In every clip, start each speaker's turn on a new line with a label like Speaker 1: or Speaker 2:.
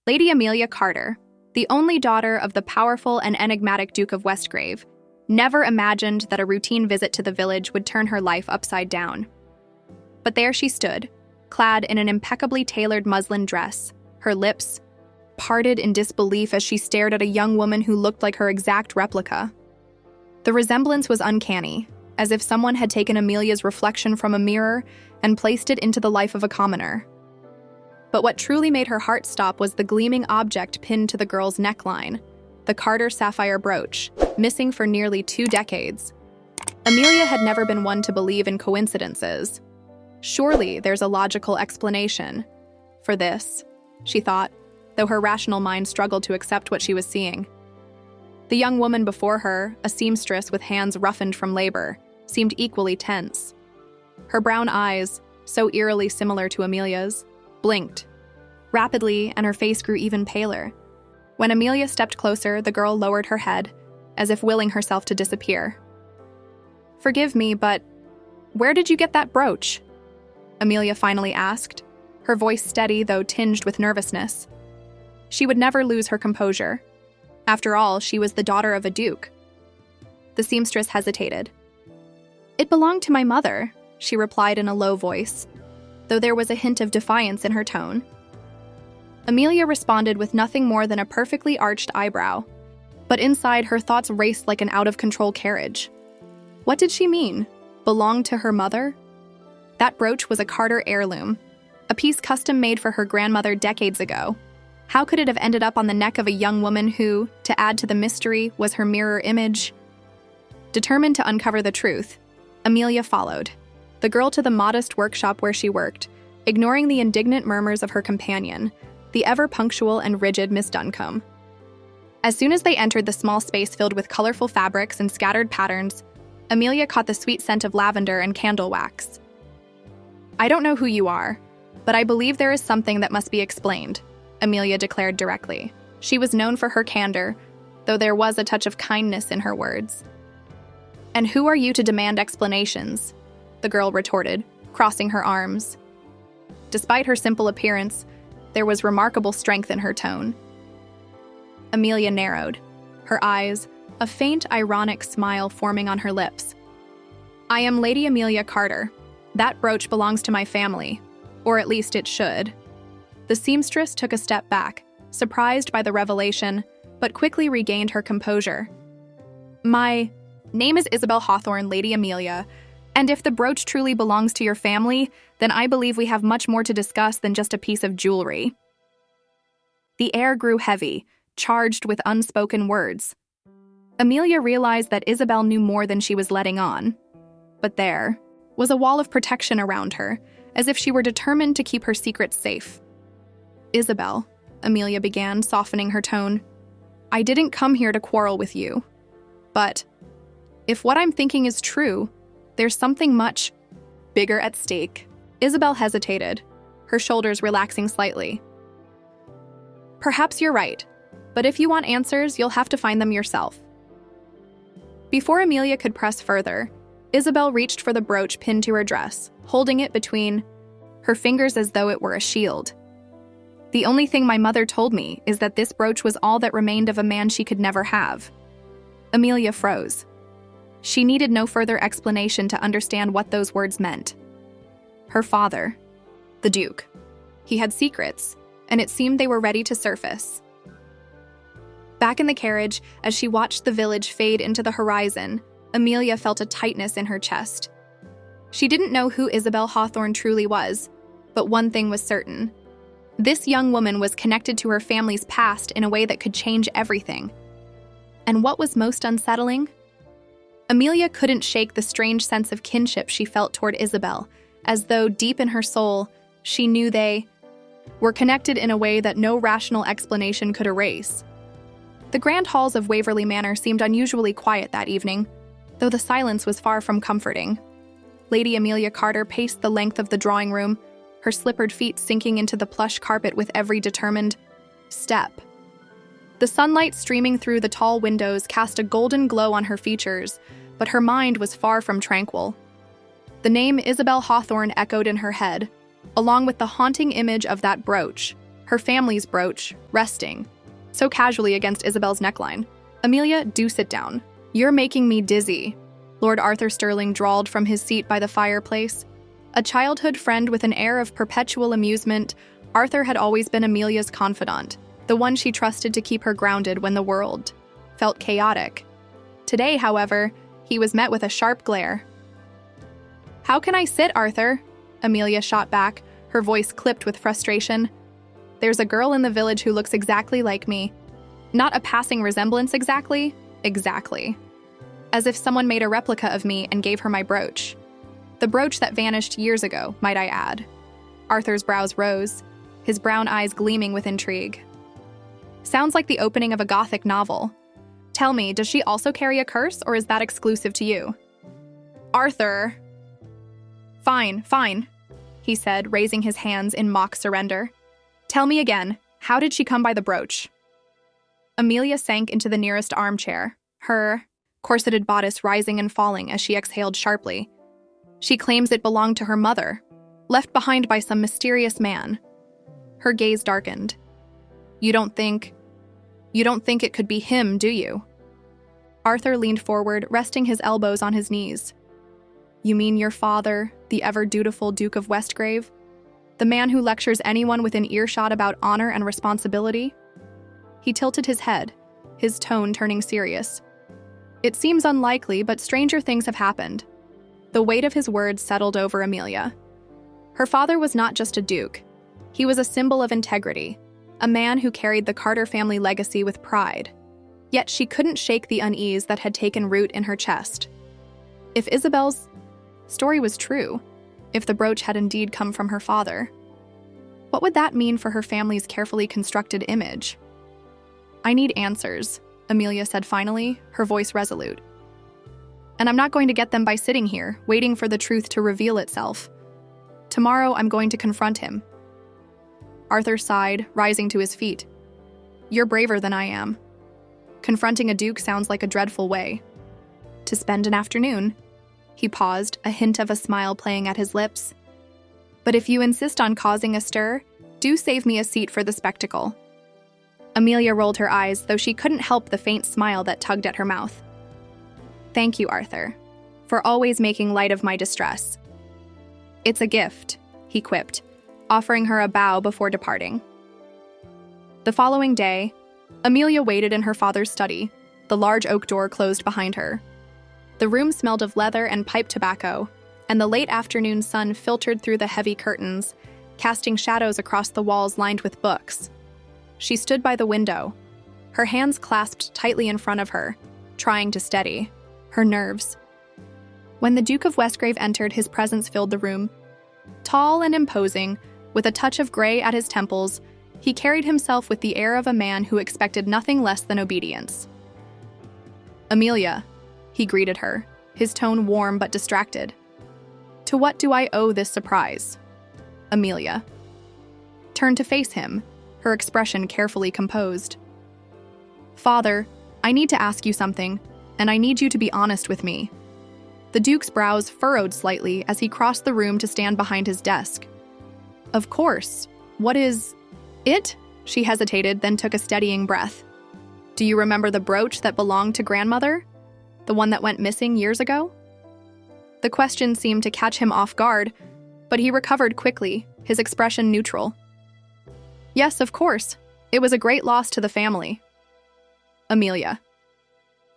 Speaker 1: Lady Amelia Carter, the only daughter of the powerful and enigmatic Duke of Westgrave, never imagined that a routine visit to the village would turn her life upside down. But there she stood, clad in an impeccably tailored muslin dress, her lips parted in disbelief as she stared at a young woman who looked like her exact replica. The resemblance was uncanny, as if someone had taken Amelia's reflection from a mirror and placed it into the life of a commoner. But what truly made her heart stop was the gleaming object pinned to the girl's neckline, the Carter sapphire brooch, missing for nearly 2 decades. Amelia had never been one to believe in coincidences. Surely there's a logical explanation for this, she thought, though her rational mind struggled to accept what she was seeing. The young woman before her, a seamstress with hands roughened from labor, seemed equally tense. Her brown eyes, so eerily similar to Amelia's, blinked rapidly, and her face grew even paler. When Amelia stepped closer, the girl lowered her head, as if willing herself to disappear. "Forgive me, but where did you get that brooch?" Amelia finally asked, her voice steady though tinged with nervousness. She would never lose her composure. After all, she was the daughter of a duke. The seamstress hesitated. "It belonged to my mother," she replied in a low voice, though there was a hint of defiance in her tone. Amelia responded with nothing more than a perfectly arched eyebrow, but inside her thoughts raced like an out-of-control carriage. What did she mean? Belonged to her mother? That brooch was a Carter heirloom, a piece custom-made for her grandmother decades ago. How could it have ended up on the neck of a young woman who, to add to the mystery, was her mirror image? Determined to uncover the truth, Amelia followed the girl to the modest workshop where she worked, ignoring the indignant murmurs of her companion, the ever-punctual and rigid Miss Duncombe. As soon as they entered the small space filled with colorful fabrics and scattered patterns, Amelia caught the sweet scent of lavender and candle wax. "I don't know who you are, but I believe there is something that must be explained," Amelia declared directly. She was known for her candor, though there was a touch of kindness in her words. "And who are you to demand explanations?" the girl retorted, crossing her arms. Despite her simple appearance, there was remarkable strength in her tone. Amelia narrowed, her eyes, a faint ironic smile forming on her lips. "I am Lady Amelia Carter. That brooch belongs to my family, or at least it should." The seamstress took a step back, surprised by the revelation, but quickly regained her composure. "My name is Isabel Hawthorne, Lady Amelia, and if the brooch truly belongs to your family, then I believe we have much more to discuss than just a piece of jewelry." The air grew heavy, charged with unspoken words. Amelia realized that Isabel knew more than she was letting on. But there was a wall of protection around her, as if she were determined to keep her secrets safe. "Isabel," Amelia began, softening her tone, "I didn't come here to quarrel with you. But if what I'm thinking is true, there's something much bigger at stake." Isabel hesitated, her shoulders relaxing slightly. "Perhaps you're right, but if you want answers, you'll have to find them yourself." Before Amelia could press further, Isabel reached for the brooch pinned to her dress, holding it between her fingers as though it were a shield. "The only thing my mother told me is that this brooch was all that remained of a man she could never have." Amelia froze. She needed no further explanation to understand what those words meant. Her father, the Duke. He had secrets, and it seemed they were ready to surface. Back in the carriage, as she watched the village fade into the horizon, Amelia felt a tightness in her chest. She didn't know who Isabel Hawthorne truly was, but one thing was certain. This young woman was connected to her family's past in a way that could change everything. And what was most unsettling? Amelia couldn't shake the strange sense of kinship she felt toward Isabel, as though deep in her soul, she knew they were connected in a way that no rational explanation could erase. The grand halls of Waverly Manor seemed unusually quiet that evening, though the silence was far from comforting. Lady Amelia Carter paced the length of the drawing room, her slippered feet sinking into the plush carpet with every determined step. The sunlight streaming through the tall windows cast a golden glow on her features, but her mind was far from tranquil. The name Isabel Hawthorne echoed in her head, along with the haunting image of that brooch, her family's brooch, resting, so casually against Isabel's neckline. "Amelia, do sit down. You're making me dizzy," Lord Arthur Sterling drawled from his seat by the fireplace. A childhood friend with an air of perpetual amusement, Arthur had always been Amelia's confidant, the one she trusted to keep her grounded when the world felt chaotic. Today, however, he was met with a sharp glare. "How can I sit, Arthur?" Amelia shot back, her voice clipped with frustration. "There's a girl in the village who looks exactly like me. Not a passing resemblance exactly. Exactly. As if someone made a replica of me and gave her my brooch. The brooch that vanished years ago, might I add." Arthur's brows rose, his brown eyes gleaming with intrigue. "Sounds like the opening of a Gothic novel. Tell me, does she also carry a curse, or is that exclusive to you?" "Arthur." Fine, he said, raising his hands in mock surrender. "Tell me again, how did she come by the brooch?" Amelia sank into the nearest armchair, her corseted bodice rising and falling as she exhaled sharply. "She claims it belonged to her mother, left behind by some mysterious man." Her gaze darkened. You don't think it could be him, do you?" Arthur leaned forward, resting his elbows on his knees. "You mean your father, the ever-dutiful Duke of Westgrave? The man who lectures anyone within earshot about honor and responsibility?" He tilted his head, his tone turning serious. "It seems unlikely, but stranger things have happened." The weight of his words settled over Amelia. Her father was not just a duke. He was a symbol of integrity, a man who carried the Carter family legacy with pride. Yet she couldn't shake the unease that had taken root in her chest. If Isabel's story was true, if the brooch had indeed come from her father, what would that mean for her family's carefully constructed image? "I need answers," Amelia said finally, her voice resolute. "And I'm not going to get them by sitting here, waiting for the truth to reveal itself. Tomorrow I'm going to confront him." Arthur sighed, rising to his feet. "You're braver than I am. Confronting a duke sounds like a dreadful way to spend an afternoon." He paused, a hint of a smile playing at his lips. "But if you insist on causing a stir, do save me a seat for the spectacle." Amelia rolled her eyes, though she couldn't help the faint smile that tugged at her mouth. "Thank you, Arthur, for always making light of my distress." "It's a gift," he quipped, offering her a bow before departing. The following day, Amelia waited in her father's study, the large oak door closed behind her. The room smelled of leather and pipe tobacco, and the late afternoon sun filtered through the heavy curtains, casting shadows across the walls lined with books. She stood by the window, her hands clasped tightly in front of her, trying to steady her nerves. When the Duke of Westgrave entered, his presence filled the room. Tall and imposing, with a touch of gray at his temples, he carried himself with the air of a man who expected nothing less than obedience. "Amelia," he greeted her, his tone warm but distracted. "To what do I owe this surprise?" Amelia turned to face him, her expression carefully composed. "Father, I need to ask you something, and I need you to be honest with me." The Duke's brows furrowed slightly as he crossed the room to stand behind his desk. "Of course. What is it?" She hesitated, then took a steadying breath. "Do you remember the brooch that belonged to grandmother? The one that went missing years ago?" The question seemed to catch him off guard, but he recovered quickly, his expression neutral. "Yes, of course. It was a great loss to the family." Amelia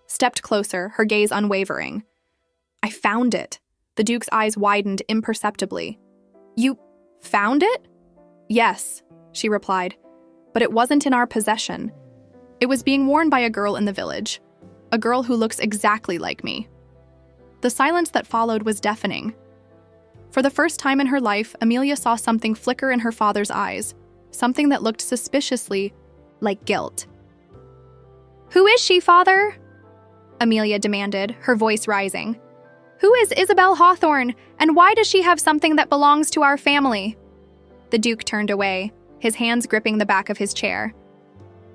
Speaker 1: stepped closer, her gaze unwavering. "I found it." The Duke's eyes widened imperceptibly. "You found it?" "Yes," she replied, "but it wasn't in our possession. It was being worn by a girl in the village, a girl who looks exactly like me." The silence that followed was deafening. For the first time in her life, Amelia saw something flicker in her father's eyes, something that looked suspiciously like guilt. "Who is she, father?" Amelia demanded, her voice rising. "Who is Isabel Hawthorne, and why does she have something that belongs to our family?" The Duke turned away, his hands gripping the back of his chair.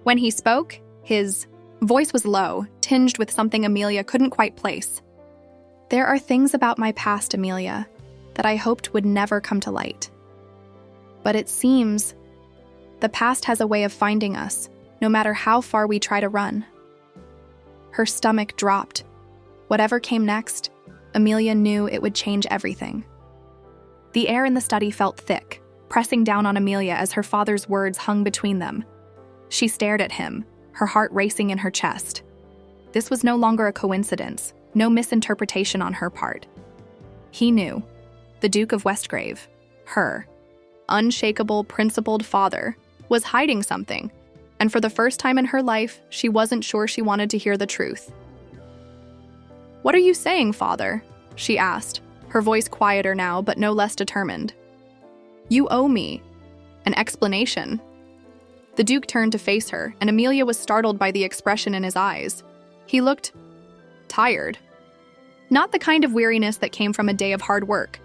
Speaker 1: When he spoke, his voice was low, tinged with something Amelia couldn't quite place. "There are things about my past, Amelia, that I hoped would never come to light. But it seems The past has a way of finding us, no matter how far we try to run. Her stomach dropped. Whatever came next, Amelia knew it would change everything. The air in the study felt thick, pressing down on Amelia as her father's words hung between them. She stared at him, her heart racing in her chest. This was no longer a coincidence, no misinterpretation on her part. He knew. The Duke of Westgrave, her unshakable, principled father, was hiding something, and for the first time in her life, she wasn't sure she wanted to hear the truth. "What are you saying, father?" she asked, her voice quieter now, but no less determined. "You owe me an explanation." The Duke turned to face her, and Amelia was startled by the expression in his eyes. He looked tired. Not the kind of weariness that came from a day of hard work,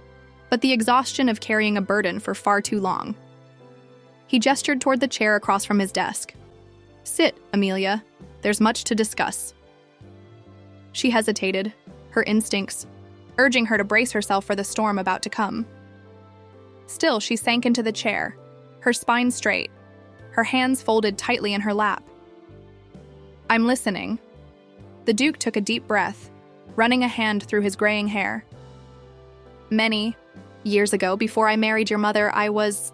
Speaker 1: but the exhaustion of carrying a burden for far too long. He gestured toward the chair across from his desk. "Sit, Amelia. There's much to discuss." She hesitated, her instincts urging her to brace herself for the storm about to come. Still, she sank into the chair, her spine straight, her hands folded tightly in her lap. "I'm listening." The Duke took a deep breath, running a hand through his graying hair. "Many years ago, before I married your mother, I was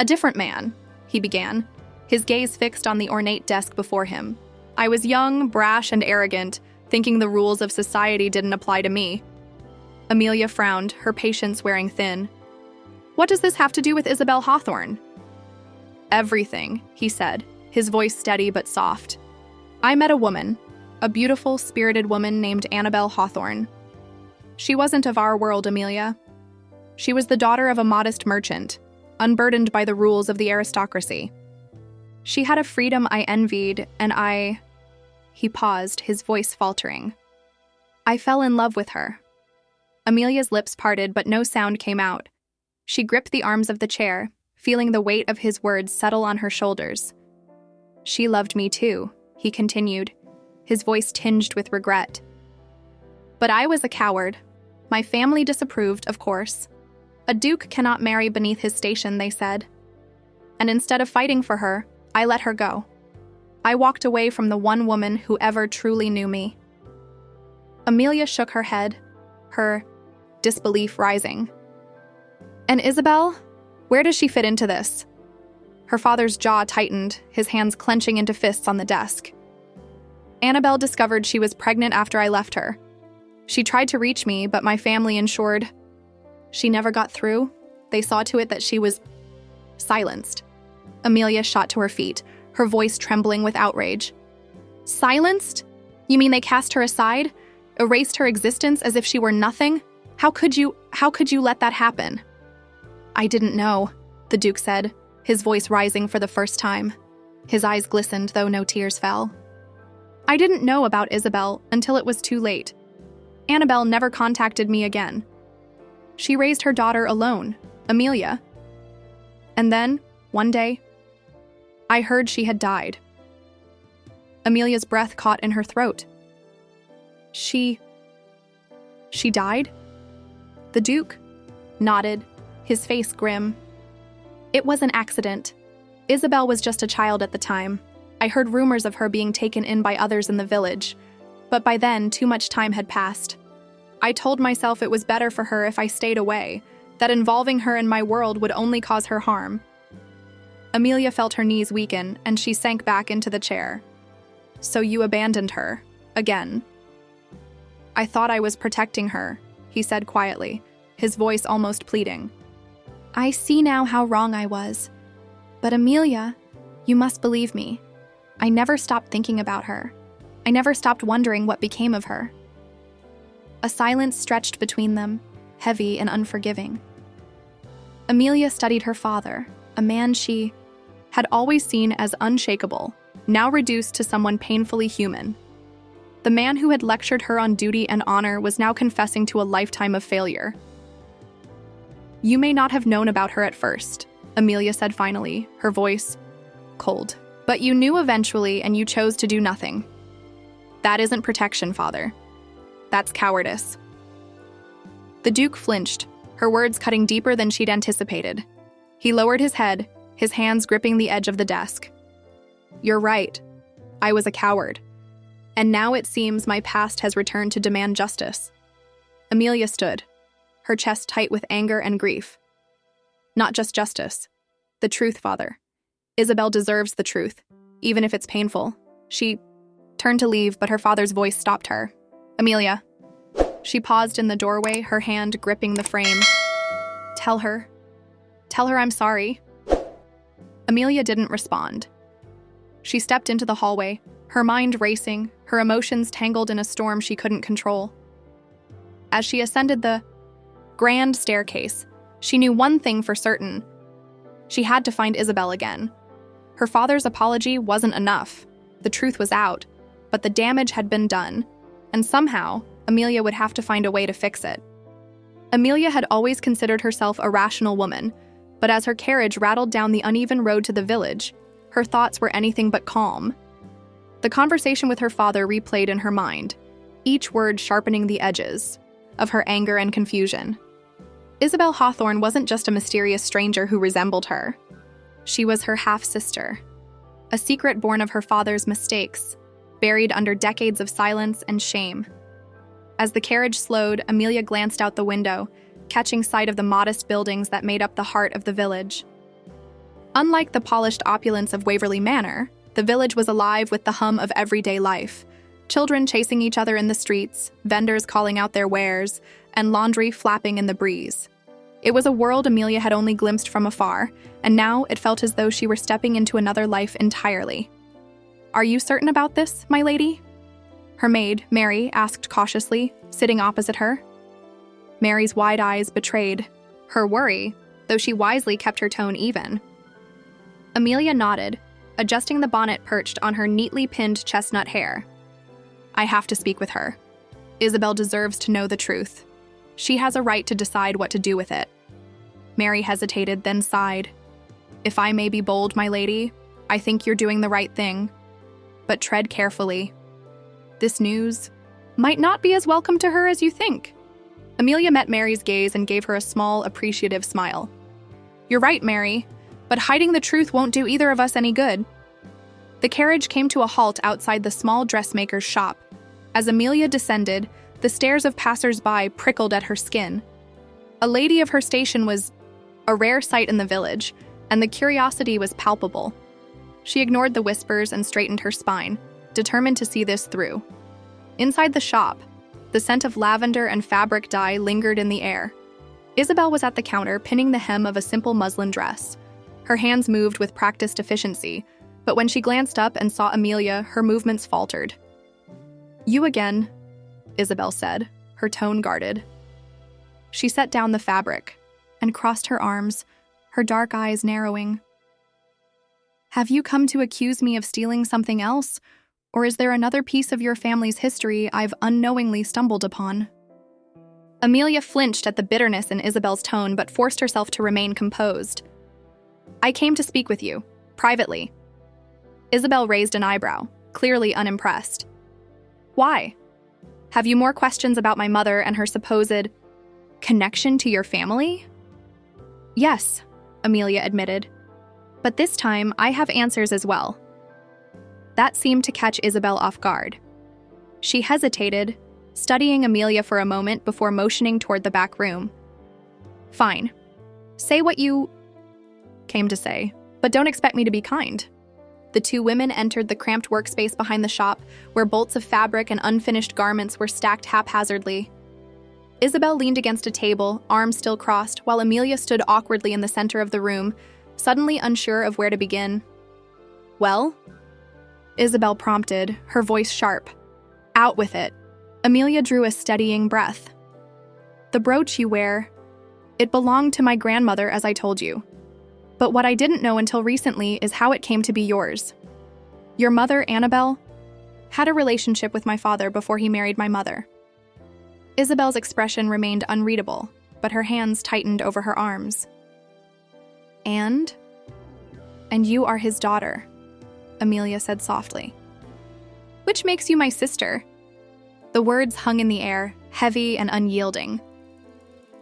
Speaker 1: a different man," he began, his gaze fixed on the ornate desk before him. "I was young, brash, and arrogant, thinking the rules of society didn't apply to me." Amelia frowned, her patience wearing thin. "What does this have to do with Isabel Hawthorne?" "Everything," he said, his voice steady but soft. "I met a woman, a beautiful, spirited woman named Annabel Hawthorne. She wasn't of our world, Amelia. She was the daughter of a modest merchant, unburdened by the rules of the aristocracy. She had a freedom I envied, and I—" He paused, his voice faltering. "I fell in love with her." Amelia's lips parted, but no sound came out. She gripped the arms of the chair, feeling the weight of his words settle on her shoulders. "She loved me too," he continued, his voice tinged with regret. "But I was a coward. My family disapproved, of course. A duke cannot marry beneath his station, they said. And instead of fighting for her, I let her go. I walked away from the one woman who ever truly knew me." Amelia shook her head, her disbelief rising. "And Isabel? Where does she fit into this?" Her father's jaw tightened, his hands clenching into fists on the desk. "Annabel discovered she was pregnant after I left her. She tried to reach me, but my family ensured she never got through. They saw to it that she was silenced." Amelia shot to her feet, her voice trembling with outrage. "Silenced? You mean they cast her aside? Erased her existence as if she were nothing? How could you let that happen?" "I didn't know," the Duke said, his voice rising for the first time. His eyes glistened, though no tears fell. "I didn't know about Isabel until it was too late. Annabel never contacted me again. She raised her daughter alone, Amelia. And then, one day, I heard she had died." Amelia's breath caught in her throat. She died?" The Duke nodded, his face grim. "It was an accident. Isabel was just a child at the time. I heard rumors of her being taken in by others in the village, but by then too much time had passed. I told myself it was better for her if I stayed away, that involving her in my world would only cause her harm." Amelia felt her knees weaken, and she sank back into the chair. "So you abandoned her, again?" "I thought I was protecting her," he said quietly, his voice almost pleading. "I see now how wrong I was. But Amelia, you must believe me. I never stopped thinking about her. I never stopped wondering what became of her." A silence stretched between them, heavy and unforgiving. Amelia studied her father, a man she had always seen as unshakable, now reduced to someone painfully human. The man who had lectured her on duty and honor was now confessing to a lifetime of failure. "You may not have known about her at first," Amelia said finally, her voice cold. "But you knew eventually, and you chose to do nothing. That isn't protection, father. That's cowardice." The Duke flinched, her words cutting deeper than she'd anticipated. He lowered his head, his hands gripping the edge of the desk. "You're right. I was a coward. And now it seems my past has returned to demand justice." Amelia stood, her chest tight with anger and grief. "Not just justice. The truth, Father. Isabel deserves the truth, even if it's painful." She turned to leave, but her father's voice stopped her. "Amelia." She paused in the doorway, her hand gripping the frame. Tell her I'm sorry." Amelia didn't respond. She stepped into the hallway, her mind racing, her emotions tangled in a storm she couldn't control. As she ascended the grand staircase, she knew one thing for certain. She had to find Isabel again. Her father's apology wasn't enough. The truth was out, but the damage had been done, and somehow, Amelia would have to find a way to fix it. Amelia had always considered herself a rational woman, but as her carriage rattled down the uneven road to the village, her thoughts were anything but calm. The conversation with her father replayed in her mind, each word sharpening the edges of her anger and confusion. Isabel Hawthorne wasn't just a mysterious stranger who resembled her. She was her half-sister, a secret born of her father's mistakes, buried under decades of silence and shame. As the carriage slowed, Amelia glanced out the window, catching sight of the modest buildings that made up the heart of the village. Unlike the polished opulence of Waverly Manor, the village was alive with the hum of everyday life. Children chasing each other in the streets, vendors calling out their wares, and laundry flapping in the breeze. It was a world Amelia had only glimpsed from afar, and now it felt as though she were stepping into another life entirely. "Are you certain about this, my lady?" her maid, Mary, asked cautiously, sitting opposite her. Mary's wide eyes betrayed her worry, though she wisely kept her tone even. Amelia nodded, adjusting the bonnet perched on her neatly pinned chestnut hair. "I have to speak with her. Isabel deserves to know the truth. She has a right to decide what to do with it." Mary hesitated, then sighed. "If I may be bold, my lady, I think you're doing the right thing. But tread carefully. This news might not be as welcome to her as you think." Amelia met Mary's gaze and gave her a small, appreciative smile. "You're right, Mary, but hiding the truth won't do either of us any good." The carriage came to a halt outside the small dressmaker's shop. As Amelia descended, the stares of passers-by prickled at her skin. A lady of her station was a rare sight in the village, and the curiosity was palpable. She ignored the whispers and straightened her spine, determined to see this through. Inside the shop, the scent of lavender and fabric dye lingered in the air. Isabel was at the counter, pinning the hem of a simple muslin dress. Her hands moved with practiced efficiency, but when she glanced up and saw Amelia, her movements faltered. "You again," Isabel said, her tone guarded. She set down the fabric and crossed her arms, her dark eyes narrowing. "Have you come to accuse me of stealing something else, or is there another piece of your family's history I've unknowingly stumbled upon?" Amelia flinched at the bitterness in Isabel's tone, but forced herself to remain composed. "I came to speak with you, privately." Isabel raised an eyebrow, clearly unimpressed. "Why? Have you more questions about my mother and her supposed connection to your family?" "Yes," Amelia admitted. "But this time, I have answers as well." That seemed to catch Isabel off guard. She hesitated, studying Amelia for a moment before motioning toward the back room. "Fine. Say what you came to say, but don't expect me to be kind." The two women entered the cramped workspace behind the shop, where bolts of fabric and unfinished garments were stacked haphazardly. Isabel leaned against a table, arms still crossed, while Amelia stood awkwardly in the center of the room, suddenly unsure of where to begin. "Well?" Isabel prompted, her voice sharp. "Out with it." Amelia drew a steadying breath. "The brooch you wear, it belonged to my grandmother, as I told you. But what I didn't know until recently is how it came to be yours. Your mother, Annabelle, had a relationship with my father before he married my mother." Isabel's expression remained unreadable, but her hands tightened over her arms. And you are his daughter," Amelia said softly. "Which makes you my sister." The words hung in the air, heavy and unyielding.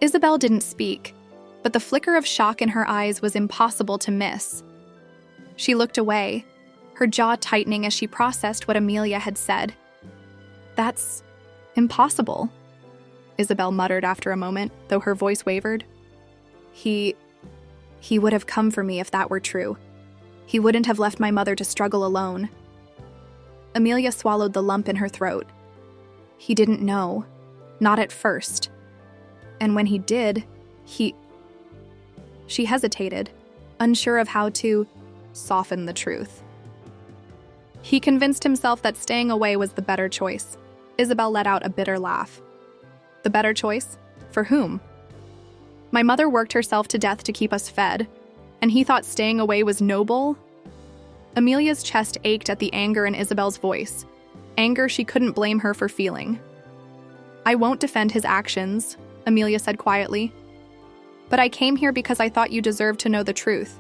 Speaker 1: Isabel didn't speak. but the flicker of shock in her eyes was impossible to miss. She looked away, her jaw tightening as she processed what Amelia had said. "That's impossible," Isabel muttered after a moment, though her voice wavered. He would have come for me if that were true. He wouldn't have left my mother to struggle alone." Amelia swallowed the lump in her throat. He didn't know. Not at first. And when he did, She hesitated, unsure of how to soften the truth. He convinced himself that staying away was the better choice. Isabel let out a bitter laugh. The better choice? For whom? My mother worked herself to death to keep us fed, and he thought staying away was noble? Amelia's chest ached at the anger in Isabel's voice, anger she couldn't blame her for feeling. "I won't defend his actions," Amelia said quietly. "But I came here because I thought you deserved to know the truth.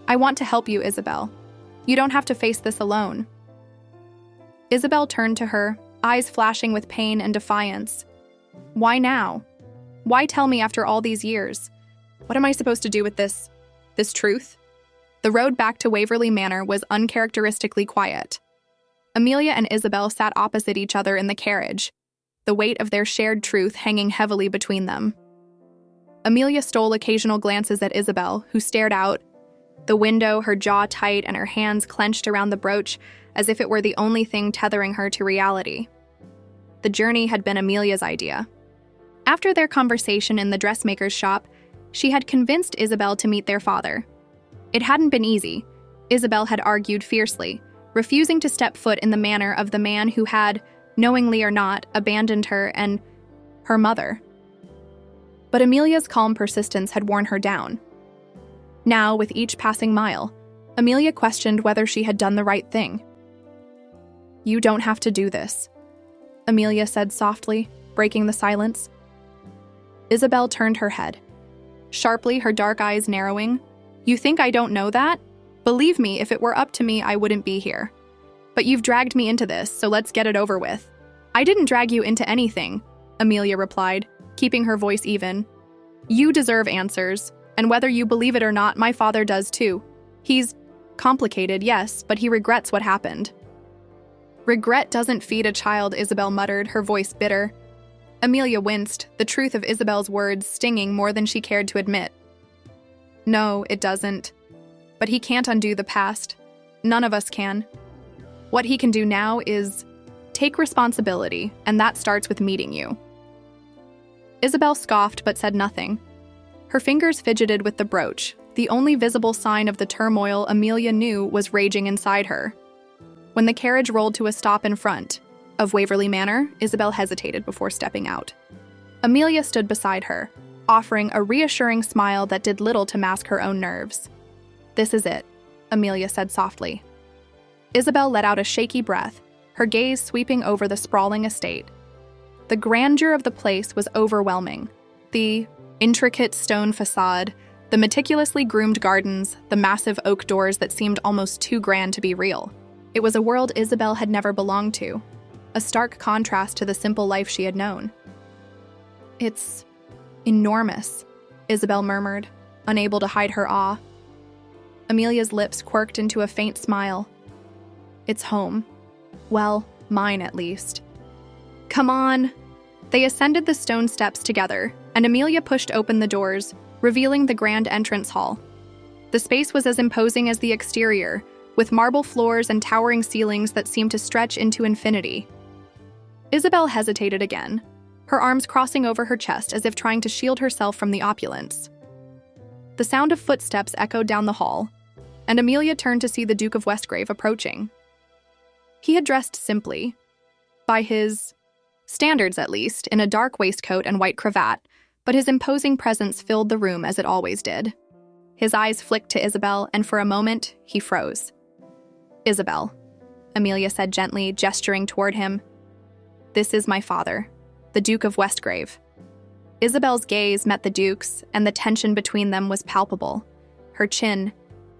Speaker 1: I want to help you, Isabel. You don't have to face this alone." Isabel turned to her, eyes flashing with pain and defiance. "Why now? Why tell me after all these years? What am I supposed to do with this truth?" The road back to Waverly Manor was uncharacteristically quiet. Amelia and Isabel sat opposite each other in the carriage, the weight of their shared truth hanging heavily between them. Amelia stole occasional glances at Isabel, who stared out the window, her jaw tight and her hands clenched around the brooch as if it were the only thing tethering her to reality. The journey had been Amelia's idea. After their conversation in the dressmaker's shop, she had convinced Isabel to meet their father. It hadn't been easy. Isabel had argued fiercely, refusing to step foot in the manor of the man who had, knowingly or not, abandoned her and her mother. But Amelia's calm persistence had worn her down. Now, with each passing mile, Amelia questioned whether she had done the right thing. "You don't have to do this," Amelia said softly, breaking the silence. Isabel turned her head. Sharply, her dark eyes narrowing. "You think I don't know that? Believe me, if it were up to me, I wouldn't be here. But you've dragged me into this, so let's get it over with." "I didn't drag you into anything," Amelia replied, keeping her voice even. "You deserve answers, and whether you believe it or not, my father does too. He's complicated, yes, but he regrets what happened." "Regret doesn't feed a child," Isabel muttered, her voice bitter. Amelia winced, the truth of Isabel's words stinging more than she cared to admit. "No, it doesn't. But he can't undo the past. None of us can. What he can do now is take responsibility, and that starts with meeting you." Isabel scoffed but said nothing. Her fingers fidgeted with the brooch, the only visible sign of the turmoil Amelia knew was raging inside her. When the carriage rolled to a stop in front of Waverly Manor, Isabel hesitated before stepping out. Amelia stood beside her, offering a reassuring smile that did little to mask her own nerves. "This is it," Amelia said softly. Isabel let out a shaky breath, her gaze sweeping over the sprawling estate. The grandeur of the place was overwhelming. The intricate stone facade, the meticulously groomed gardens, the massive oak doors that seemed almost too grand to be real. It was a world Isabel had never belonged to, a stark contrast to the simple life she had known. "It's enormous," Isabel murmured, unable to hide her awe. Amelia's lips quirked into a faint smile. "It's home. Well, mine at least." "Come on." They ascended the stone steps together, and Amelia pushed open the doors, revealing the grand entrance hall. The space was as imposing as the exterior, with marble floors and towering ceilings that seemed to stretch into infinity. Isabel hesitated again, her arms crossing over her chest as if trying to shield herself from the opulence. The sound of footsteps echoed down the hall, and Amelia turned to see the Duke of Westgrave approaching. He had dressed simply, by his standards at least, in a dark waistcoat and white cravat, but his imposing presence filled the room as it always did. His eyes flicked to Isabel, and for a moment, he froze. "Isabel," Amelia said gently, gesturing toward him. "This is my father, the Duke of Westgrave." Isabel's gaze met the Duke's, and the tension between them was palpable. Her chin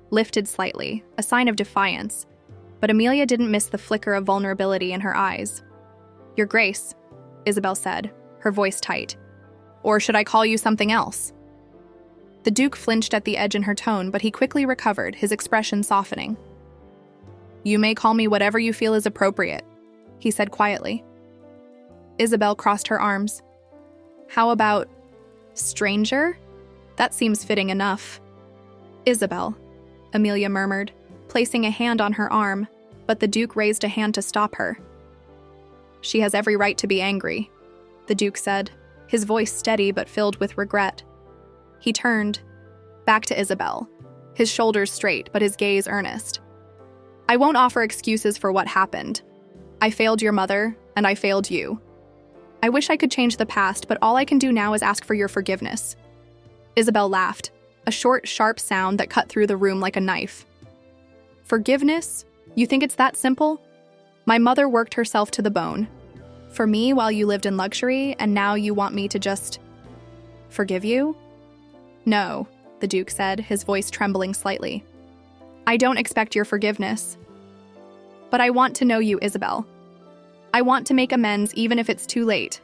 Speaker 1: lifted slightly, a sign of defiance, but Amelia didn't miss the flicker of vulnerability in her eyes. "Your Grace," Isabel said, her voice tight. "Or should I call you something else?" The Duke flinched at the edge in her tone, but he quickly recovered, his expression softening. "You may call me whatever you feel is appropriate," he said quietly. Isabel crossed her arms. "How about stranger? That seems fitting enough." "Isabel," Amelia murmured, placing a hand on her arm, but the Duke raised a hand to stop her. "She has every right to be angry," the Duke said, his voice steady but filled with regret. He turned, back to Isabel, his shoulders straight but his gaze earnest. "I won't offer excuses for what happened. I failed your mother, and I failed you. I wish I could change the past, but all I can do now is ask for your forgiveness." Isabel laughed, a short, sharp sound that cut through the room like a knife. "Forgiveness? You think it's that simple? My mother worked herself to the bone. For me while you lived in luxury, and now you want me to just forgive you?" "No," the Duke said, his voice trembling slightly. "I don't expect your forgiveness. But I want to know you, Isabel. I want to make amends even if it's too late."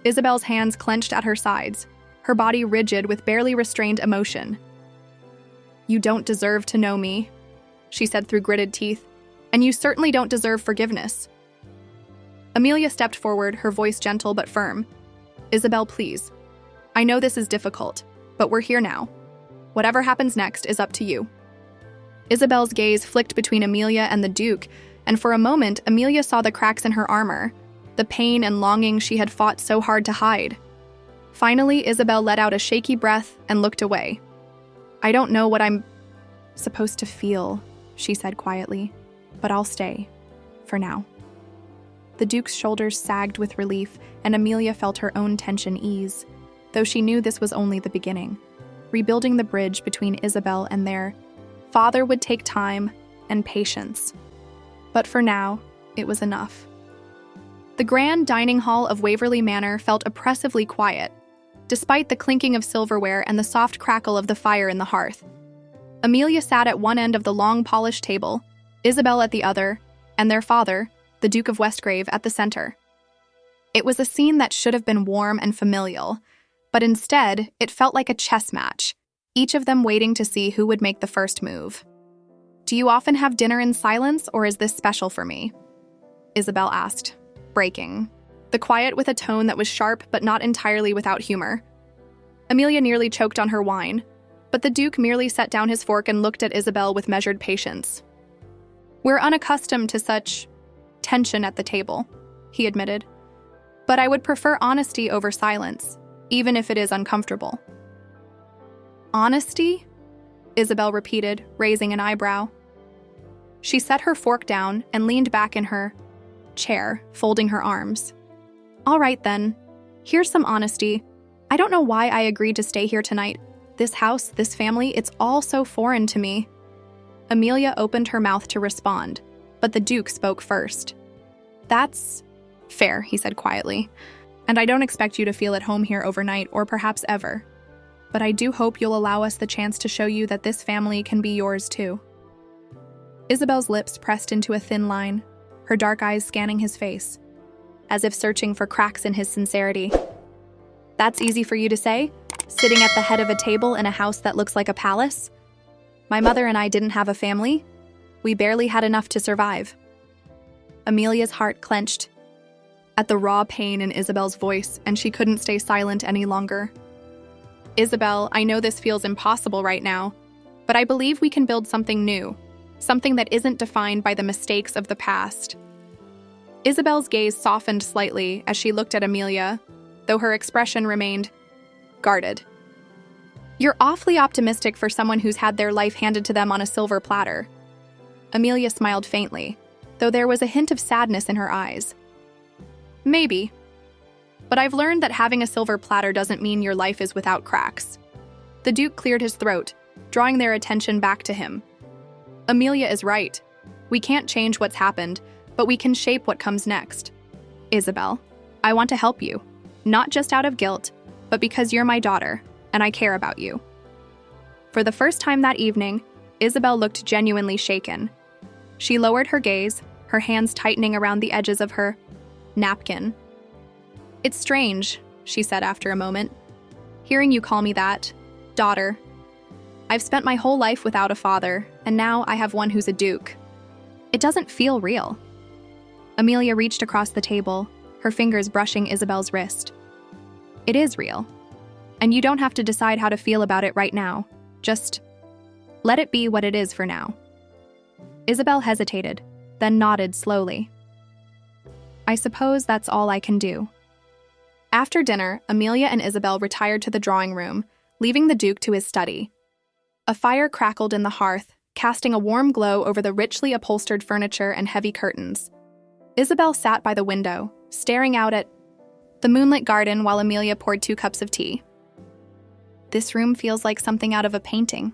Speaker 1: Isabel's hands clenched at her sides, her body rigid with barely restrained emotion. "You don't deserve to know me," she said through gritted teeth, "and you certainly don't deserve forgiveness." Amelia stepped forward, her voice gentle but firm. "Isabel, please. I know this is difficult, but we're here now. Whatever happens next is up to you." Isabel's gaze flicked between Amelia and the Duke, and for a moment, Amelia saw the cracks in her armor, the pain and longing she had fought so hard to hide. Finally, Isabel let out a shaky breath and looked away. "I don't know what I'm supposed to feel," she said quietly, "but I'll stay, for now." The Duke's shoulders sagged with relief, and Amelia felt her own tension ease, though she knew this was only the beginning. Rebuilding the bridge between Isabel and their father would take time and patience. But for now, it was enough. The grand dining hall of Waverly Manor felt oppressively quiet, despite the clinking of silverware and the soft crackle of the fire in the hearth. Amelia sat at one end of the long polished table, Isabel at the other, and their father, the Duke of Westgrave, at the center. It was a scene that should have been warm and familial, but instead, it felt like a chess match, each of them waiting to see who would make the first move. "Do you often have dinner in silence, or is this special for me?" Isabel asked, breaking the quiet with a tone that was sharp but not entirely without humor. Amelia nearly choked on her wine, but the Duke merely set down his fork and looked at Isabel with measured patience. "We're unaccustomed to such tension at the table," he admitted. "But I would prefer honesty over silence, even if it is uncomfortable." "Honesty?" Isabel repeated, raising an eyebrow. She set her fork down and leaned back in her chair, folding her arms. "All right then, here's some honesty. I don't know why I agreed to stay here tonight. This house, this family, it's all so foreign to me." Amelia opened her mouth to respond, but the Duke spoke first. "That's fair," he said quietly, "and I don't expect you to feel at home here overnight or perhaps ever. But I do hope you'll allow us the chance to show you that this family can be yours too." Isabel's lips pressed into a thin line, her dark eyes scanning his face, as if searching for cracks in his sincerity. "That's easy for you to say, sitting at the head of a table in a house that looks like a palace? My mother and I didn't have a family. We barely had enough to survive." Amelia's heart clenched at the raw pain in Isabel's voice, and she couldn't stay silent any longer. "Isabel, I know this feels impossible right now, but I believe we can build something new, something that isn't defined by the mistakes of the past." Isabel's gaze softened slightly as she looked at Amelia, though her expression remained guarded. "You're awfully optimistic for someone who's had their life handed to them on a silver platter." Amelia smiled faintly, though there was a hint of sadness in her eyes. "Maybe. But I've learned that having a silver platter doesn't mean your life is without cracks." The Duke cleared his throat, drawing their attention back to him. "Amelia is right. We can't change what's happened, but we can shape what comes next. Isabel, I want to help you, not just out of guilt, but because you're my daughter, and I care about you." For the first time that evening, Isabel looked genuinely shaken. She lowered her gaze, her hands tightening around the edges of her napkin. "It's strange," she said after a moment. "Hearing you call me that, Daughter. I've spent my whole life without a father, and now I have one who's a duke. It doesn't feel real. Amelia reached across the table, her fingers brushing Isabel's wrist. It is real. And you don't have to decide how to feel about it right now. Just let it be what it is for now. Isabel hesitated, then nodded slowly. I suppose that's all I can do. After dinner, Amelia and Isabel retired to the drawing room, leaving the Duke to his study. A fire crackled in the hearth, casting a warm glow over the richly upholstered furniture and heavy curtains. Isabel sat by the window, staring out at the moonlit garden while Amelia poured 2 cups of tea. This room feels like something out of a painting,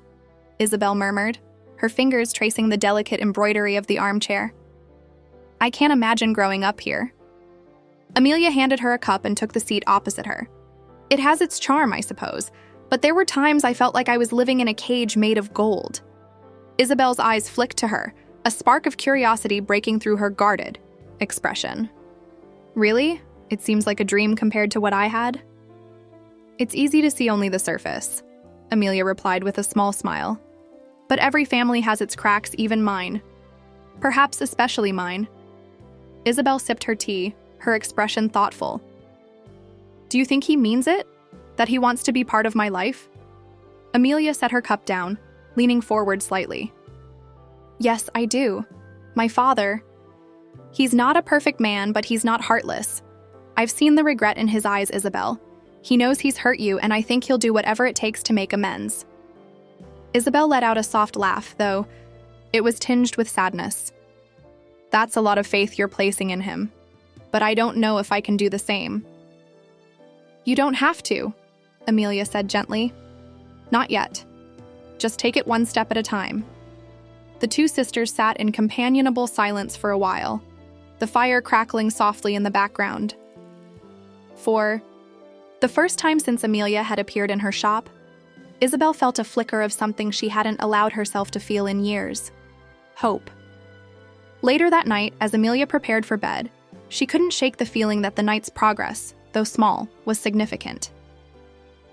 Speaker 1: Isabel murmured, her fingers tracing the delicate embroidery of the armchair. I can't imagine growing up here. Amelia handed her a cup and took the seat opposite her. It has its charm, I suppose, but there were times I felt like I was living in a cage made of gold. Isabel's eyes flicked to her, a spark of curiosity breaking through her guarded expression. Really? It seems like a dream compared to what I had? It's easy to see only the surface, Amelia replied with a small smile. But every family has its cracks, even mine. Perhaps especially mine. Isabel sipped her tea, her expression thoughtful. Do you think he means it? That he wants to be part of my life? Amelia set her cup down, leaning forward slightly. Yes, I do. My father. He's not a perfect man, but he's not heartless. I've seen the regret in his eyes, Isabel. He knows he's hurt you, and I think he'll do whatever it takes to make amends. Isabel let out a soft laugh, though it was tinged with sadness. That's a lot of faith you're placing in him, but I don't know if I can do the same. You don't have to, Amelia said gently. Not yet. Just take it one step at a time. The 2 sisters sat in companionable silence for a while, the fire crackling softly in the background. For the first time since Amelia had appeared in her shop, Isabel felt a flicker of something she hadn't allowed herself to feel in years. Hope. Later that night, as Amelia prepared for bed, she couldn't shake the feeling that the night's progress, though small, was significant.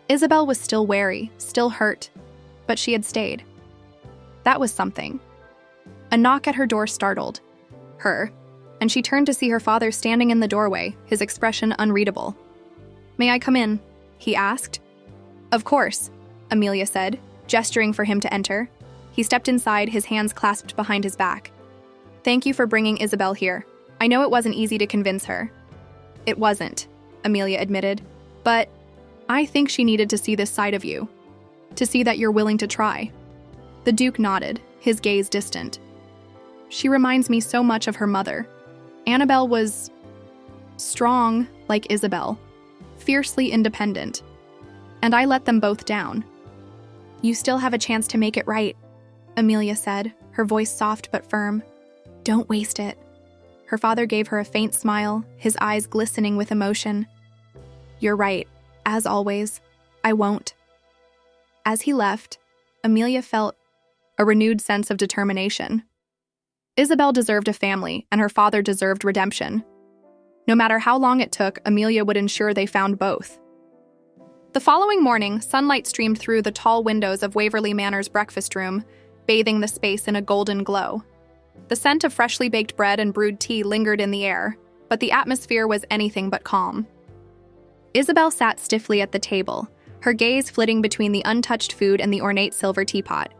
Speaker 1: Isabel was still wary, still hurt, but she had stayed. That was something. A knock at her door startled her, and she turned to see her father standing in the doorway, his expression unreadable. May I come in? He asked. Of course, Amelia said, gesturing for him to enter. He stepped inside, his hands clasped behind his back. Thank you for bringing Isabel here. I know it wasn't easy to convince her. It wasn't, Amelia admitted, but I think she needed to see this side of you, to see that you're willing to try. The Duke nodded, his gaze distant. She reminds me so much of her mother. Annabelle was strong, like Isabel, fiercely independent, and I let them both down. You still have a chance to make it right, Amelia said, her voice soft but firm. Don't waste it. Her father gave her a faint smile, his eyes glistening with emotion. You're right, as always. I won't. As he left, Amelia felt a renewed sense of determination. Isabel deserved a family, and her father deserved redemption. No matter how long it took, Amelia would ensure they found both. The following morning, sunlight streamed through the tall windows of Waverly Manor's breakfast room, bathing the space in a golden glow. The scent of freshly baked bread and brewed tea lingered in the air, but the atmosphere was anything but calm. Isabel sat stiffly at the table, her gaze flitting between the untouched food and the ornate silver teapot.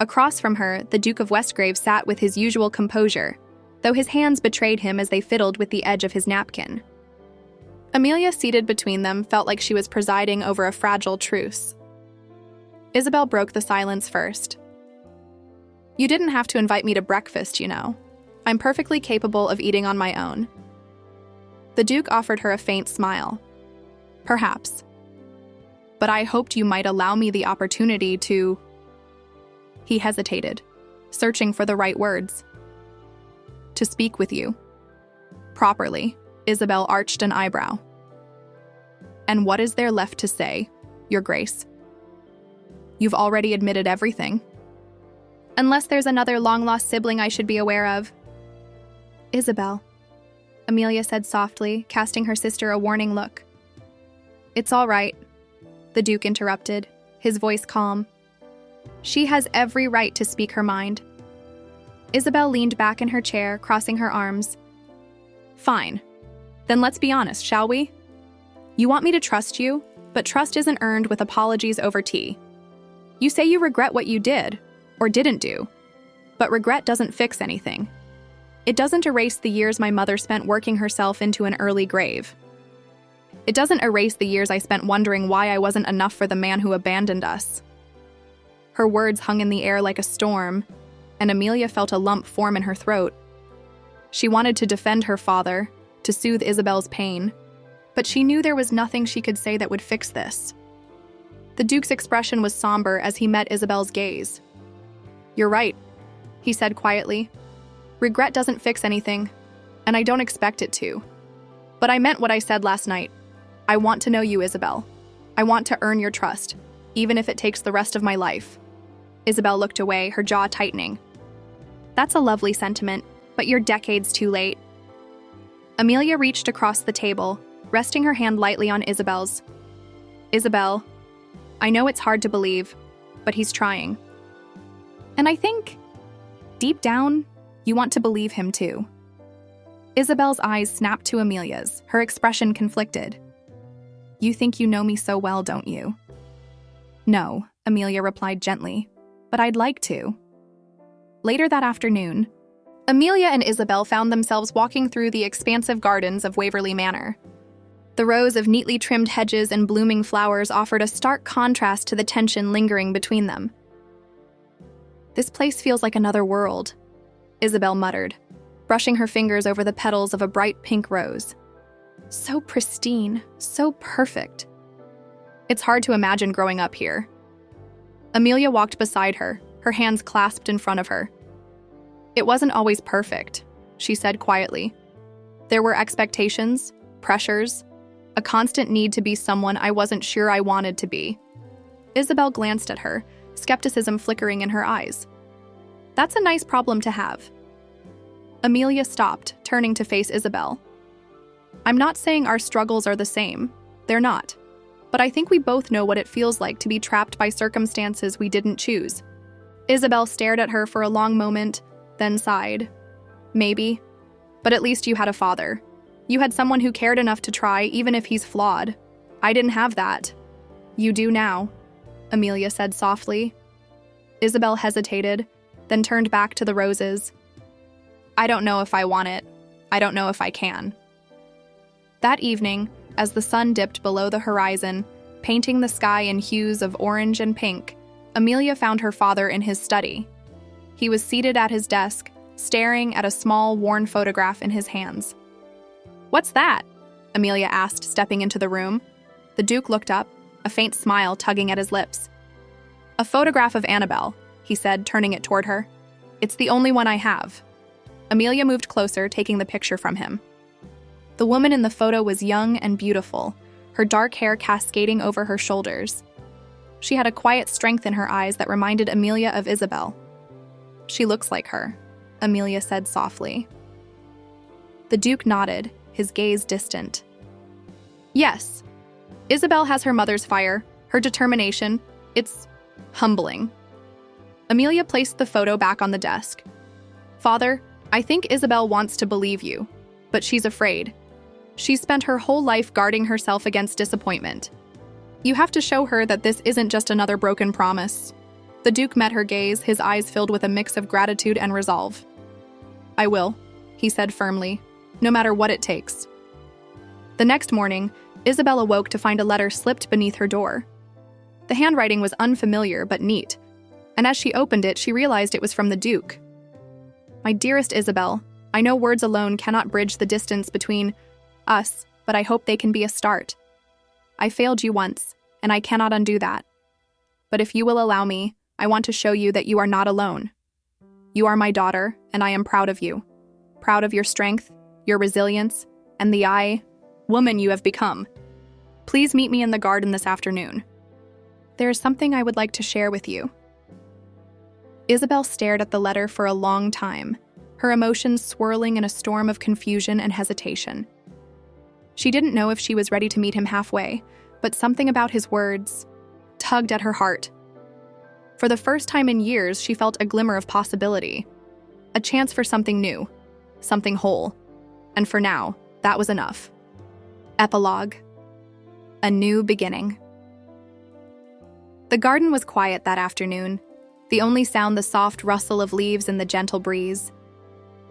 Speaker 1: Across from her, the Duke of Westgrave sat with his usual composure, though his hands betrayed him as they fiddled with the edge of his napkin. Amelia, seated between them, felt like she was presiding over a fragile truce. Isabel broke the silence first. You didn't have to invite me to breakfast, you know. I'm perfectly capable of eating on my own. The Duke offered her a faint smile. Perhaps. But I hoped you might allow me the opportunity to... He hesitated, searching for the right words. To speak with you. Properly, Isabel arched an eyebrow. And what is there left to say, Your Grace? You've already admitted everything. Unless there's another long-lost sibling I should be aware of. Isabel, Amelia said softly, casting her sister a warning look. It's all right, the Duke interrupted, his voice calm. She has every right to speak her mind. Isabel leaned back in her chair, crossing her arms. Fine. Then let's be honest, shall we? You want me to trust you, but trust isn't earned with apologies over tea. You say you regret what you did, or didn't do, but regret doesn't fix anything. It doesn't erase the years my mother spent working herself into an early grave. It doesn't erase the years I spent wondering why I wasn't enough for the man who abandoned us. Her words hung in the air like a storm, and Amelia felt a lump form in her throat. She wanted to defend her father, to soothe Isabel's pain, but she knew there was nothing she could say that would fix this. The Duke's expression was somber as he met Isabel's gaze. "You're right," he said quietly. "Regret doesn't fix anything, and I don't expect it to. But I meant what I said last night. I want to know you, Isabel. I want to earn your trust, even if it takes the rest of my life." Isabel looked away, her jaw tightening. "That's a lovely sentiment, but you're decades too late." Amelia reached across the table, resting her hand lightly on Isabel's. "Isabel, I know it's hard to believe, but he's trying. And I think, deep down, you want to believe him too." Isabel's eyes snapped to Amelia's, her expression conflicted. "You think you know me so well, don't you?" "No," Amelia replied gently, "but I'd like to." Later that afternoon, Amelia and Isabel found themselves walking through the expansive gardens of Waverly Manor. The rows of neatly trimmed hedges and blooming flowers offered a stark contrast to the tension lingering between them. "This place feels like another world," Isabel muttered, brushing her fingers over the petals of a bright pink rose. "So pristine, so perfect. It's hard to imagine growing up here." Amelia walked beside her, her hands clasped in front of her. "It wasn't always perfect," she said quietly. "There were expectations, pressures, a constant need to be someone I wasn't sure I wanted to be." Isabel glanced at her, skepticism flickering in her eyes. "That's a nice problem to have." Amelia stopped, turning to face Isabel. "I'm not saying our struggles are the same. They're not. But I think we both know what it feels like to be trapped by circumstances we didn't choose." Isabel stared at her for a long moment, then sighed. "Maybe. But at least you had a father. You had someone who cared enough to try, even if he's flawed. I didn't have that." "You do now," Amelia said softly. Isabel hesitated, then turned back to the roses. "I don't know if I want it. I don't know if I can." That evening, as the sun dipped below the horizon, painting the sky in hues of orange and pink, Amelia found her father in his study. He was seated at his desk, staring at a small, worn photograph in his hands. "What's that?" Amelia asked, stepping into the room. The Duke looked up, a faint smile tugging at his lips. "A photograph of Annabelle," he said, turning it toward her. "It's the only one I have." Amelia moved closer, taking the picture from him. The woman in the photo was young and beautiful, her dark hair cascading over her shoulders. She had a quiet strength in her eyes that reminded Amelia of Isabel. "She looks like her," Amelia said softly. The Duke nodded, his gaze distant. "Yes. Isabel has her mother's fire, her determination. It's humbling." Amelia placed the photo back on the desk. "Father, I think Isabel wants to believe you, but she's afraid. She's spent her whole life guarding herself against disappointment. You have to show her that this isn't just another broken promise." The Duke met her gaze, his eyes filled with a mix of gratitude and resolve. "I will," he said firmly, "no matter what it takes." The next morning, Isabel awoke to find a letter slipped beneath her door. The handwriting was unfamiliar but neat, and as she opened it, she realized it was from the Duke. "My dearest Isabel, I know words alone cannot bridge the distance between us, but I hope they can be a start. I failed you once, and I cannot undo that. But if you will allow me, I want to show you that you are not alone. You are my daughter, and I am proud of you. Proud of your strength, your resilience, and the woman you have become. Please meet me in the garden this afternoon. There is something I would like to share with you." Isabel stared at the letter for a long time, her emotions swirling in a storm of confusion and hesitation. She didn't know if she was ready to meet him halfway, but something about his words tugged at her heart. For the first time in years, she felt a glimmer of possibility, a chance for something new, something whole. And for now, that was enough. Epilogue. A new beginning. The garden was quiet that afternoon, the only sound the soft rustle of leaves in the gentle breeze.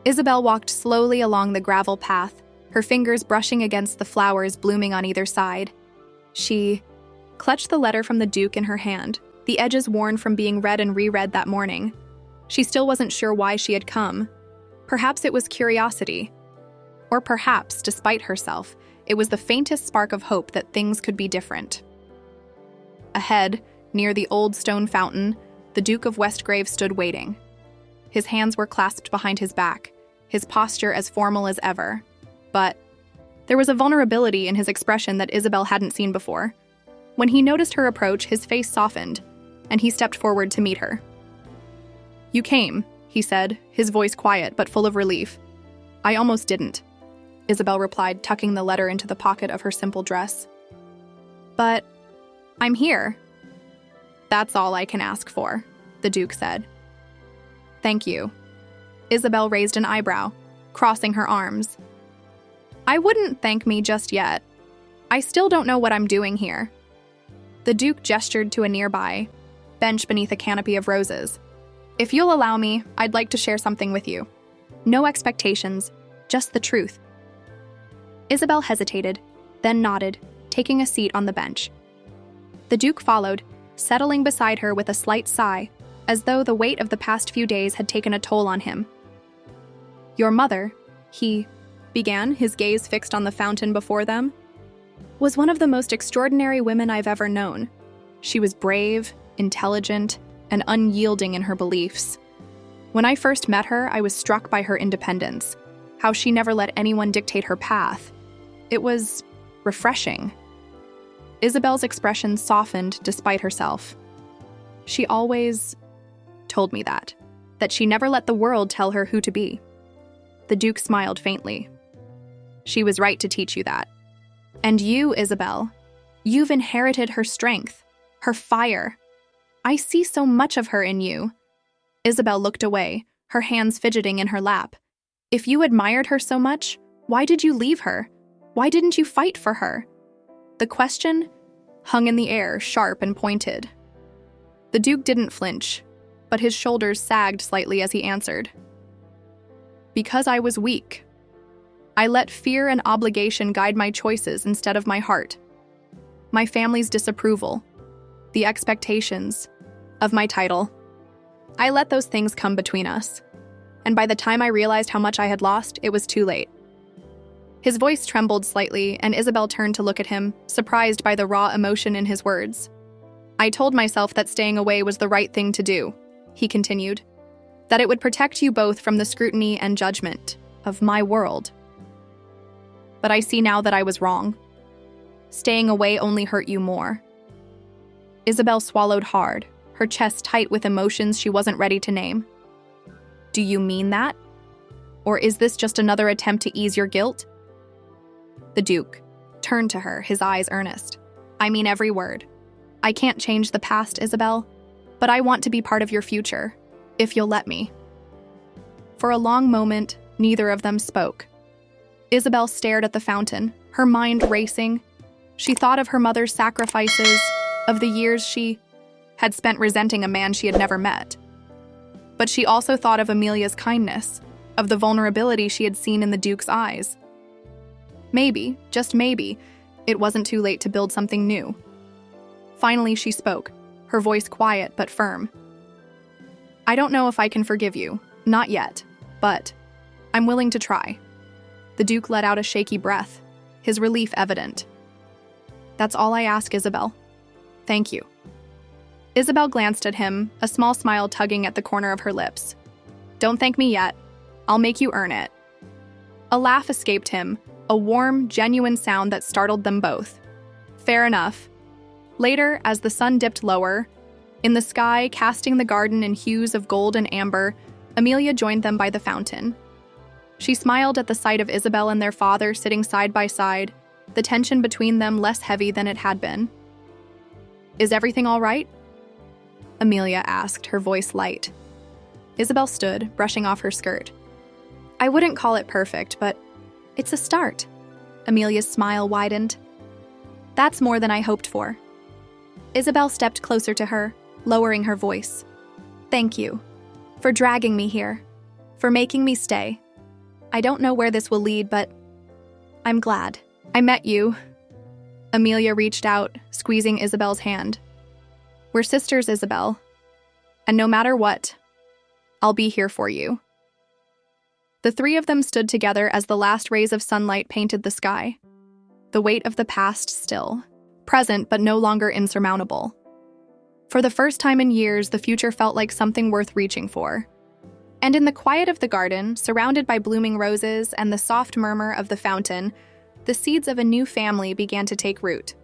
Speaker 1: Isabel walked slowly along the gravel path, her fingers brushing against the flowers blooming on either side. She clutched the letter from the Duke in her hand, the edges worn from being read and reread that morning. She still wasn't sure why she had come. Perhaps it was curiosity. Or perhaps, despite herself, it was the faintest spark of hope that things could be different. Ahead, near the old stone fountain, the Duke of Westgrave stood waiting. His hands were clasped behind his back, his posture as formal as ever. But there was a vulnerability in his expression that Isabel hadn't seen before. When he noticed her approach, his face softened, and he stepped forward to meet her. "You came," he said, his voice quiet but full of relief. "I almost didn't," Isabel replied, tucking the letter into the pocket of her simple dress. "But I'm here." "That's all I can ask for," the Duke said. "Thank you." Isabel raised an eyebrow, crossing her arms. "I wouldn't thank me just yet. I still don't know what I'm doing here." The Duke gestured to a nearby bench beneath a canopy of roses. "If you'll allow me, I'd like to share something with you. No expectations, just the truth." Isabel hesitated, then nodded, taking a seat on the bench. The Duke followed, settling beside her with a slight sigh, as though the weight of the past few days had taken a toll on him. "Your mother," he began, his gaze fixed on the fountain before them, "was one of the most extraordinary women I've ever known. She was brave, intelligent, and unyielding in her beliefs. When I first met her, I was struck by her independence, how she never let anyone dictate her path. It was refreshing." Isabel's expression softened despite herself. "She always told me that she never let the world tell her who to be." The Duke smiled faintly. "She was right to teach you that. And you, Isabel, you've inherited her strength, her fire. I see so much of her in you." Isabel looked away, her hands fidgeting in her lap. "If you admired her so much, why did you leave her? Why didn't you fight for her?" The question hung in the air, sharp and pointed. The Duke didn't flinch, but his shoulders sagged slightly as he answered. "Because I was weak. I let fear and obligation guide my choices instead of my heart. My family's disapproval, the expectations of my title. I let those things come between us. And by the time I realized how much I had lost, it was too late." His voice trembled slightly, and Isabel turned to look at him, surprised by the raw emotion in his words. "I told myself that staying away was the right thing to do," he continued, "that it would protect you both from the scrutiny and judgment of my world. But I see now that I was wrong. Staying away only hurt you more." Isabel swallowed hard, her chest tight with emotions she wasn't ready to name. "Do you mean that? Or is this just another attempt to ease your guilt?" The Duke turned to her, his eyes earnest. "I mean every word. I can't change the past, Isabel, but I want to be part of your future, if you'll let me." For a long moment, neither of them spoke. Isabel stared at the fountain, her mind racing. She thought of her mother's sacrifices, of the years she had spent resenting a man she had never met. But she also thought of Amelia's kindness, of the vulnerability she had seen in the Duke's eyes. Maybe, just maybe, it wasn't too late to build something new. Finally, she spoke, her voice quiet but firm. "I don't know if I can forgive you, not yet, but I'm willing to try." The Duke let out a shaky breath, his relief evident. "That's all I ask, Isabel. Thank you." Isabel glanced at him, a small smile tugging at the corner of her lips. "Don't thank me yet. I'll make you earn it." A laugh escaped him, a warm, genuine sound that startled them both. Fair enough. Later, as the sun dipped lower, in the sky, casting the garden in hues of gold and amber, Amelia joined them by the fountain. She smiled at the sight of Isabel and their father sitting side by side, the tension between them less heavy than it had been. Is everything all right? Amelia asked, her voice light. Isabel stood, brushing off her skirt. I wouldn't call it perfect, but it's a start. Amelia's smile widened. That's more than I hoped for. Isabel stepped closer to her, lowering her voice. Thank you. For dragging me here. For making me stay. I don't know where this will lead, but I'm glad. I met you. Amelia reached out, squeezing Isabel's hand. We're sisters, Isabel. And no matter what, I'll be here for you. The three of them stood together as the last rays of sunlight painted the sky. The weight of the past still, present but no longer insurmountable. For the first time in years, the future felt like something worth reaching for. And in the quiet of the garden, surrounded by blooming roses and the soft murmur of the fountain, the seeds of a new family began to take root.